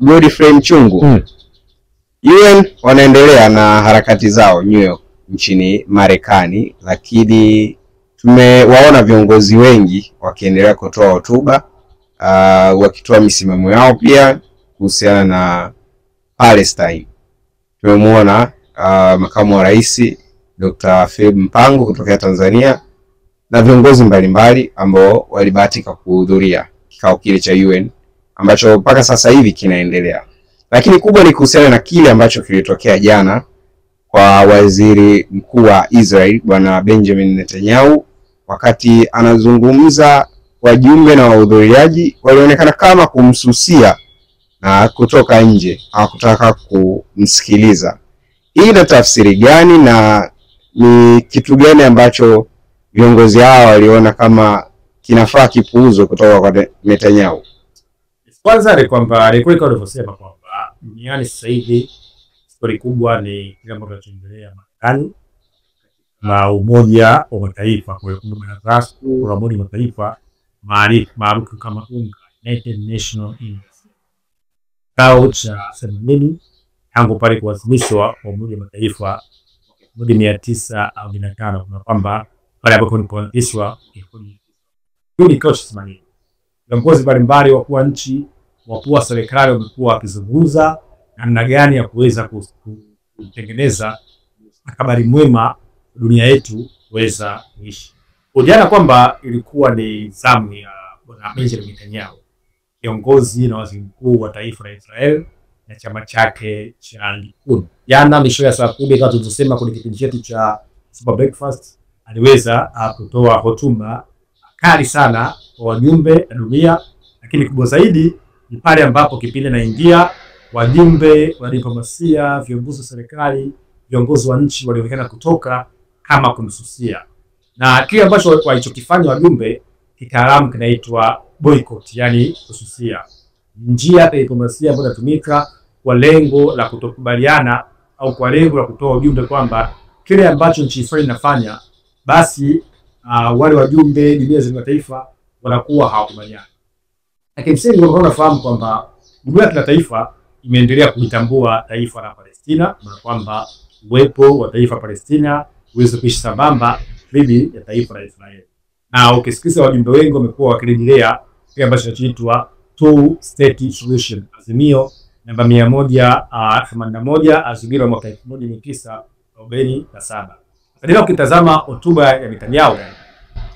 Godfrey Mchungu. UN wanaendelea na harakati zao New York nchini Marekani, lakini tumewaona viongozi wengi wakiendelea kutoa hotuba, wakitoa misimamo yao pia kuhusiana na Palestine. Tumemuona makamu wa rais Dr. Philip Mpango kutoka Tanzania na viongozi mbalimbali ambao walibahatika kuhudhuria kikao kile cha UN ambacho mpaka sasa hivi kinaendelea. Lakini kubwa ni kuhusiana na kile ambacho kilitokea jana kwa waziri mkuu wa Israel Bwana Benjamin Netanyahu. Wakati anazungumza, wajumbe na wahudhuriaji walionekana kama kumsusia na kutoka nje, hawakutaka kumsikiliza. Hii ina tafsiri gani na ni kitu gani ambacho viongozi hao waliona kama kinafaa kipuuzwe kutoka kwa Netanyahu? Kwanza ni kwamba alikuwa alivyosema kwamba duniani sasa hivi stori kubwa ni kile ambacho kinaendelea Marekani na Umoja wa Mataifa. Kwa hiyo kuna rasmi kwa Umoja wa Mataifa maarufu kama UNGA, United Nations Institute. Kikao cha 80 tangu pale kuwasilishwa kwa Umoja wa Mataifa 1945, na kwamba pale ambapo kulipoanzishwa kikao cha 80. Viongozi mbalimbali wakuu wa nchi, wakuu wa serikali wamekuwa wakizungumza namna gani ya kuweza kutengeneza habari mwema dunia yetu kuweza kuishi. Jana kwamba ilikuwa ni zamu ya Bwana Benjamin Netanyahu, kiongozi na waziri mkuu wa taifa la Israel na chama chake cha Likud. Jana misho ya saa 10 kama tulivyosema kwenye kipindi chetu cha Super Breakfast, aliweza kutoa hotuba kali sana kwa wajumbe na dunia, lakini kubwa zaidi ni pale ambapo kipindi naingia wajumbe wa diplomasia, viongozi wa serikali, viongozi wa nchi walionekana kutoka kama kumsusia. Na kile ambacho walichokifanya wajumbe kitaalamu kinaitwa boycott, yani kususia. Njia ya diplomasia ambayo inatumika kwa lengo la kutokubaliana au kwa lengo la kutoa ujumbe kwamba kile ambacho nchi fulani inafanya basi wale wajumbe dunia za mataifa wanakuwa hawakubaliani. Lakini sisi tunafahamu kwamba dunia ya kimataifa imeendelea kulitambua taifa la Palestina na kwamba uwepo wa taifa Palestina uweze kuishi sambamba dhidi ya taifa la Israeli. Na ukisikiza wajumbe wengi wamekuwa wakirejelea kile ambacho kinaitwa two state solution, azimio namba 181, azimio la mwaka 1947. Kadiri ukitazama hotuba ya Netanyahu,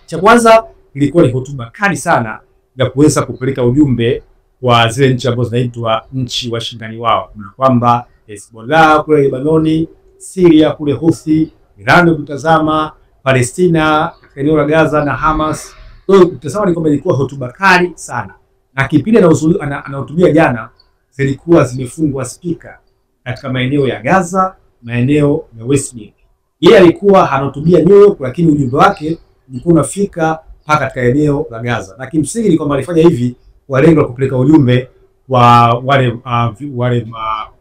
cha kwanza ilikuwa ni hotuba kali sana ya kuweza kupeleka ujumbe kwa zile nchi ambazo zinaitwa nchi washindani wao, na kwamba Hezbollah kule Lebanoni, Syria kule Houthi, Iran kutazama Palestina, eneo la Gaza na Hamas. Kwa hiyo kutazama ni kwamba ilikuwa hotuba kali sana. Na kipindi anahutubia jana zilikuwa zimefungwa speaker katika maeneo ya Gaza, maeneo ya West Bank. Yeye alikuwa anahutubia New York, lakini ujumbe wake ulikuwa unafika mpaka katika eneo la Gaza. Na kimsingi ni kwamba alifanya hivi kwa lengo la kupeleka ujumbe wa wale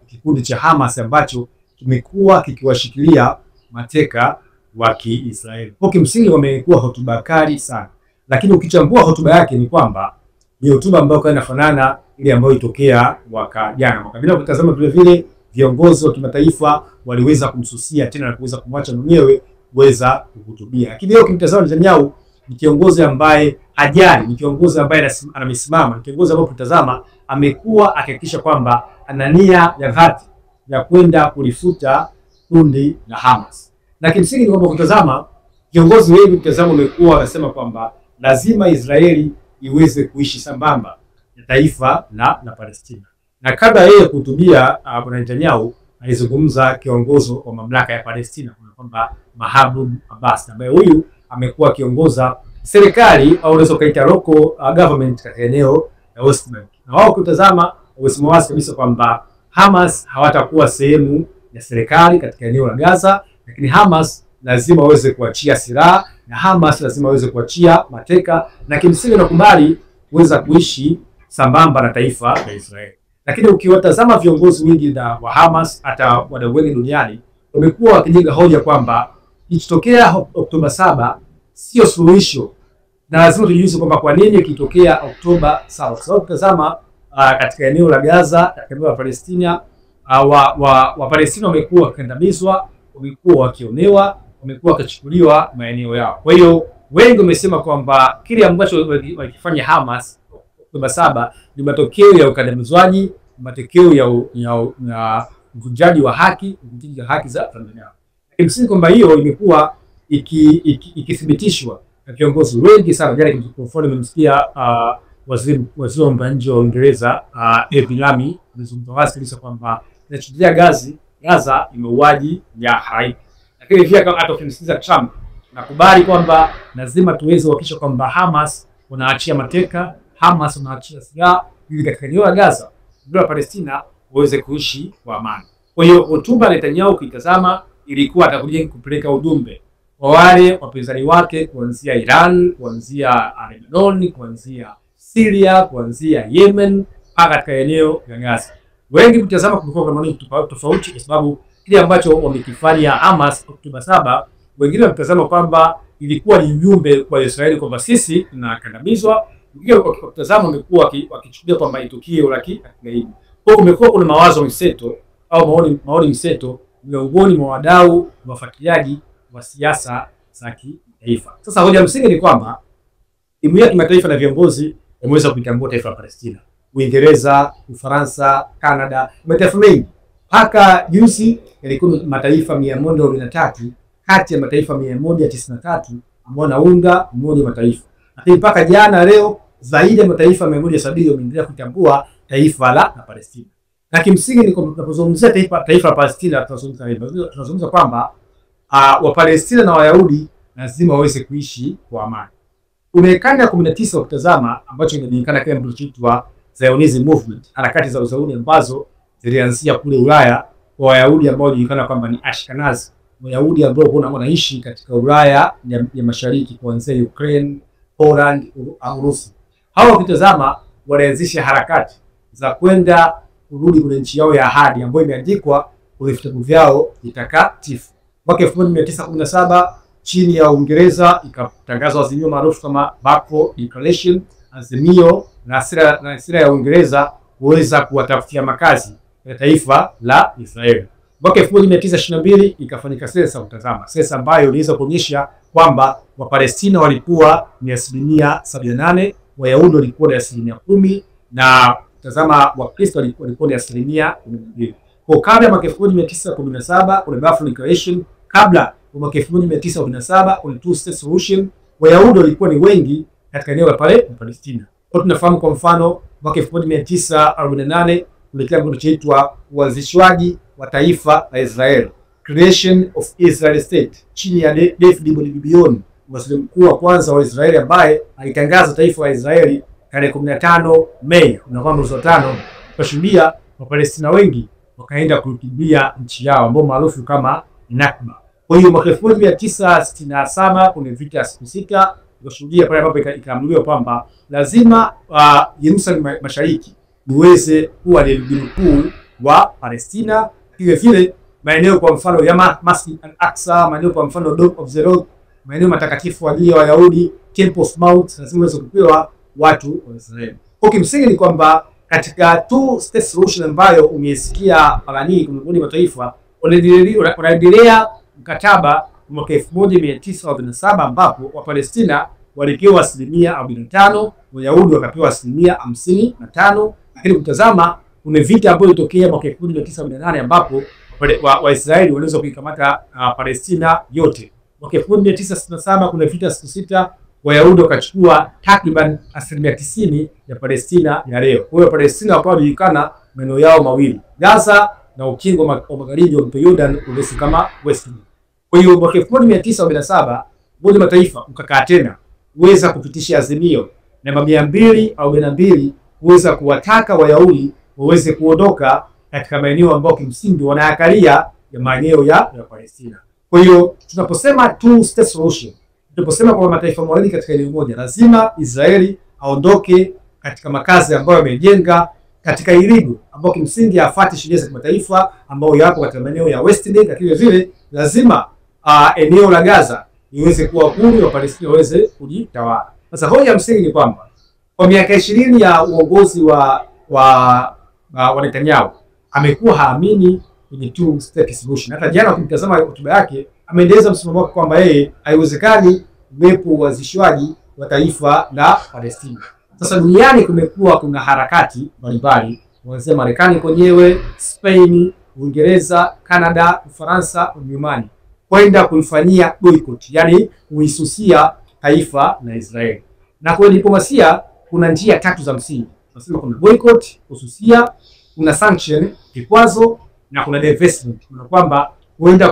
kikundi cha Hamas ambacho kimekuwa kikiwashikilia mateka wa Kiisraeli. Kwa kimsingi wamekuwa hotuba kali sana. Lakini ukichambua hotuba yake ni kwamba ni hotuba ambayo inafanana ile ambayo ilitokea mwaka jana. Mwaka jana ukitazama vile vile viongozi wa kimataifa waliweza kumsusia tena na kuweza kumwacha mwenyewe kuweza kuhutubia. Lakini leo ukimtazama Netanyahu ni kiongozi ambaye hajali, ni kiongozi ambaye anamesimama, ni kiongozi ambaye ukitazama amekuwa akihakikisha kwamba ana nia ya dhati ya kwenda kulifuta kundi la Hamas. Na kimsingi ni kwamba ukitazama viongozi wengi ukitazama wamekuwa wanasema kwamba lazima Israeli iweze kuishi sambamba na taifa la Palestina. Na kabla yeye kuhutubia Bwana Netanyahu alizungumza kiongozi wa mamlaka ya Palestina kwamba Mahmoud Abbas, ambaye huyu amekuwa kiongoza serikali au unaweza kuita local government katika eneo la West Bank. Na wao kutazama wamesema wazi kabisa kwamba Hamas hawatakuwa sehemu ya serikali katika eneo la Gaza, lakini Hamas lazima waweze kuachia silaha na Hamas lazima waweze kuachia mateka, na kimsingi nakubali kuweza kuishi sambamba na taifa la Israeli. Lakini ukiwatazama viongozi wengi wa Hamas hata wadau wengi duniani wamekuwa wakijenga hoja kwamba ikitokea Oktoba 7 sio suluhisho, na lazima tujiulize kwamba kwa nini ikitokea Oktoba 7. Kwa sababu tazama katika eneo la Gaza, katika eneo la Palestina, wa Palestina wamekuwa wakikandamizwa, wamekuwa wakionewa, wamekuwa wakichukuliwa maeneo yao. Kwa hiyo wengi wamesema kwamba kile ambacho wakifanya Hamas Oktoba 7 ni matokeo ya ukandamizwaji, matokeo ya uvunjaji wa haki, uvunjaji wa haki za Tanzania. Kimsingi kwamba hiyo imekuwa ikithibitishwa na viongozi wengi sana. Jana kwa mfano nimemsikia waziri wa mambo ya nje wa Uingereza David Lammy alizungumza wazi kwamba inachukulia Gaza imeuaji ya halaiki. Lakini pia kama atofimsikiza Trump nakubali kwamba lazima tuweze kuhakikisha kwamba Hamas wanaachia mateka, Hamas wanaachia silaha ili katika eneo la Gaza ndio Palestina waweze kuishi kwa amani. Kwa hiyo hotuba ya Netanyahu ukitazama ilikuwa atakuja kupeleka ujumbe kwa wale wapinzani wake kuanzia Iran, kuanzia Lebanon, kuanzia Syria, kuanzia Yemen mpaka katika eneo la Gaza. Wengi mtazama kulikuwa kama ni tofauti kwa sababu kile ambacho wamekifanya Hamas Oktoba 7, wengine wanatazama kwamba ilikuwa ni ujumbe kwa Israeli kwamba sisi tunakandamizwa. Wengine wakitazama wamekuwa wakichukulia kwamba ni tukio la kigaidi. Kwa hiyo kumekuwa kuna mawazo mseto au maoni mseto miongoni mwa wadau wafuatiliaji wa siasa za kitaifa. Sasa hoja msingi ni kwamba jumuiya ya kimataifa na viongozi wameweza kuitambua taifa la Palestina. Uingereza, Ufaransa, Canada, mataifa mengi. Mpaka juzi yalikuwa mataifa 143 kati ya mataifa 193 ambao wanaunda Umoja wa Mataifa. Lakini mpaka jana leo zaidi ya mataifa 170 wameendelea kutambua taifa la Palestina. Na kimsingi ni tunapozungumzia taifa la Palestina tunazungumza kwamba Wapalestina na Wayahudi lazima waweze kuishi kwa amani. Kuna kanda 19 ukitazama ambacho inajulikana kama kinachoitwa Zionism Movement, harakati za Uzayuni ambazo zilianzia kule Ulaya kwa Wayahudi ambao wanajulikana kwamba ni Ashkenazi, Wayahudi ambao wanaishi katika Ulaya ya Mashariki kuanzia Ukraine, Poland, Urusi. Hawa ukitazama walianzisha harakati za kwenda kurudi kwenye nchi yao ya ahadi ambayo imeandikwa kwenye vitabu vyao vitakatifu. Mwaka 1917 chini ya Uingereza ikatangazwa azimio maarufu kama Balfour Declaration, azimio na sera ya Uingereza kuweza kuwatafutia makazi ya taifa la Israeli. Mwaka 1922 ikafanyika sensa utazama. Sensa ambayo iliweza kuonyesha kwamba Wapalestina walikuwa ni 78%, Wayahudi walikuwa ni 10% na tazama Wakristo walikuwa ni 12%. Kwa kabla ya mwaka 1917 kuna Balfour Declaration, kabla ya mwaka 1917 kuna two state solution, Wayahudi walikuwa ni wengi katika eneo la Palestina. Kwa tunafahamu kwa mfano mwaka 1948 kulikuwa kinachoitwa uanzishwaji wa taifa la Israeli, Creation of Israel State, chini ya David Ben-Gurion, waziri mkuu wa kwanza wa Israeli ambaye alitangaza taifa la Israeli tarehe 15 Mei mwaka 1945. Kushuhudia Wapalestina wengi wakaenda kukimbia nchi yao ambao maarufu kama Nakba. Kwa hiyo mwaka 1967 kuna vita ya siku 6 kushuhudia pale ambapo ikaamriwa kwamba lazima Yerusalemu Mashariki uweze kuwa ni mji mkuu wa Palestina. Vile maeneo kwa mfano ya Masjid al-Aqsa, maeneo kwa mfano Dome of the Rock, maeneo matakatifu kwa ajili ya Wayahudi, Temple of Mount, lazima uweze kupewa watu wa Israeli. Kwa kimsingi ni kwamba katika two state solution ambayo umesikia alani kwa Umoja wa Mataifa unaendelea mkataba mwaka 1947 ambapo Wapalestina walipewa 45%, Wayahudi wakapewa 55%. Lakini kutazama kuna vita ambayo ilitokea mwaka 1978 ambapo Waisraeli waliweza kuikamata Palestina yote. Mwaka 1967 kuna vita siku 6, Wayahudi wakachukua takriban 90% ya Palestina ya leo. Kwa hiyo Palestina wapao walijulikana maeneo yao mawili, Gaza na ukingo wa magharibi wa mto Jordan ulisu kama West. Kwa hiyo mwaka 1947 Umoja wa Mataifa ukakaa tena uweza kupitisha azimio namba 242 kuweza kuwataka Wayahudi waweze kuondoka katika maeneo ambayo kimsingi wanaakalia ya maeneo ya Palestina. Kwa hiyo tunaposema two state solution, tunaposema kwa mataifa mawili katika eneo moja, lazima Israeli aondoke katika makazi ambayo yamejenga katika iligo ambao kimsingi afuate sheria za kimataifa ambao yapo katika maeneo ya West Bank, lakini vile lazima eneo la Gaza iweze kuwa huru, wa Palestina waweze kujitawala. Sasa hoja ya msingi ni kwamba kwa miaka 20 ya uongozi wa wa Netanyahu amekuwa haamini kwenye two state solution. Hata jana ukimtazama hotuba yake ameendeleza msimamo wake kwamba yeye haiwezekani uwepo uanzishwaji wa taifa la Palestina. Sasa duniani kumekuwa kuna harakati mbalimbali, kuanzia Marekani kwenyewe, Spain, Uingereza, Canada, Ufaransa, Ujerumani, kwenda kuifanyia boycott, yani kuisusia taifa la Israeli. Na kwa diplomasia kuna njia tatu za msingi. Tunasema kuna boycott, kususia, kuna sanction, vikwazo, na kuna divestment. Kuna kwamba huenda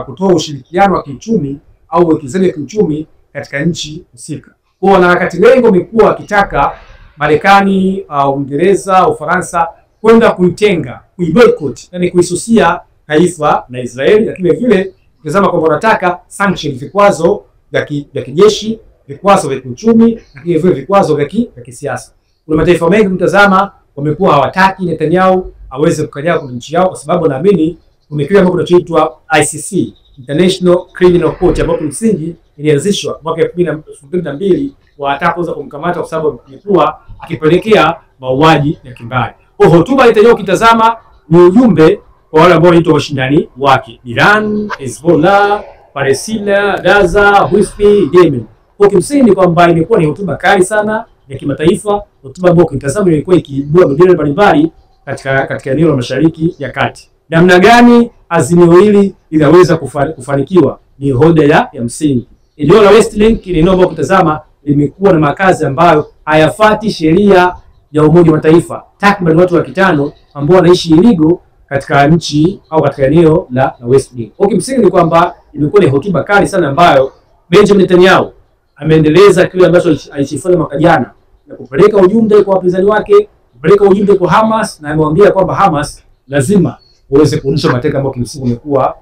kutoa ushirikiano wa kiuchumi au uwekezaji wa kiuchumi katika nchi husika. Kwa wanaharakati wengi wamekuwa wakitaka Marekani, Uingereza, Ufaransa kwenda kuitenga, kuiboycott, yani kuisusia taifa la Israeli, lakini vile ukitazama kwamba wanataka sanction, vikwazo vya kijeshi, vikwazo vya kiuchumi, lakini vile vikwazo vya kisiasa. Kuna mataifa mengi mtazama wamekuwa hawataki Netanyahu aweze kukanyaga kwenye nchi yao, kwa sababu naamini kuna kile ambacho kinachoitwa ICC, International Criminal Court, ambapo msingi ilianzishwa mwaka 2002 wanataka kuweza kumkamata kwa sababu alikuwa akipelekea mauaji ya kimbari. Kwa hotuba Netanyahu ukitazama ni ujumbe kwa wale ambao wanaitwa washindani wake: Iran, Hezbollah, Palestina, Gaza, Houthi, Yemen. Kwa kimsingi kwamba imekuwa ni hotuba kali sana ya kimataifa, hotuba ambayo ukitazama ilikuwa ikiibua mijadala mbalimbali katika eneo la Mashariki ya Kati. Namna gani azimio hili linaweza kufanikiwa ni hoja ya msingi. Eneo la West Bank ni eneo ambalo ukitazama limekuwa na makazi ambayo hayafati sheria ya Umoja wa Mataifa. Takriban watu 500 ambao wanaishi illegal katika nchi au katika eneo la West Bank. Kwa kimsingi ni kwamba imekuwa ni hotuba kali sana ambayo Benjamin Netanyahu ameendeleza kile ambacho alichofanya mwaka jana, na kupeleka ujumbe kwa wapinzani wake, kupeleka ujumbe kwa Hamas, na amemwambia kwamba Hamas lazima waweze kurudisha mateka ambao kimsingi umekuwa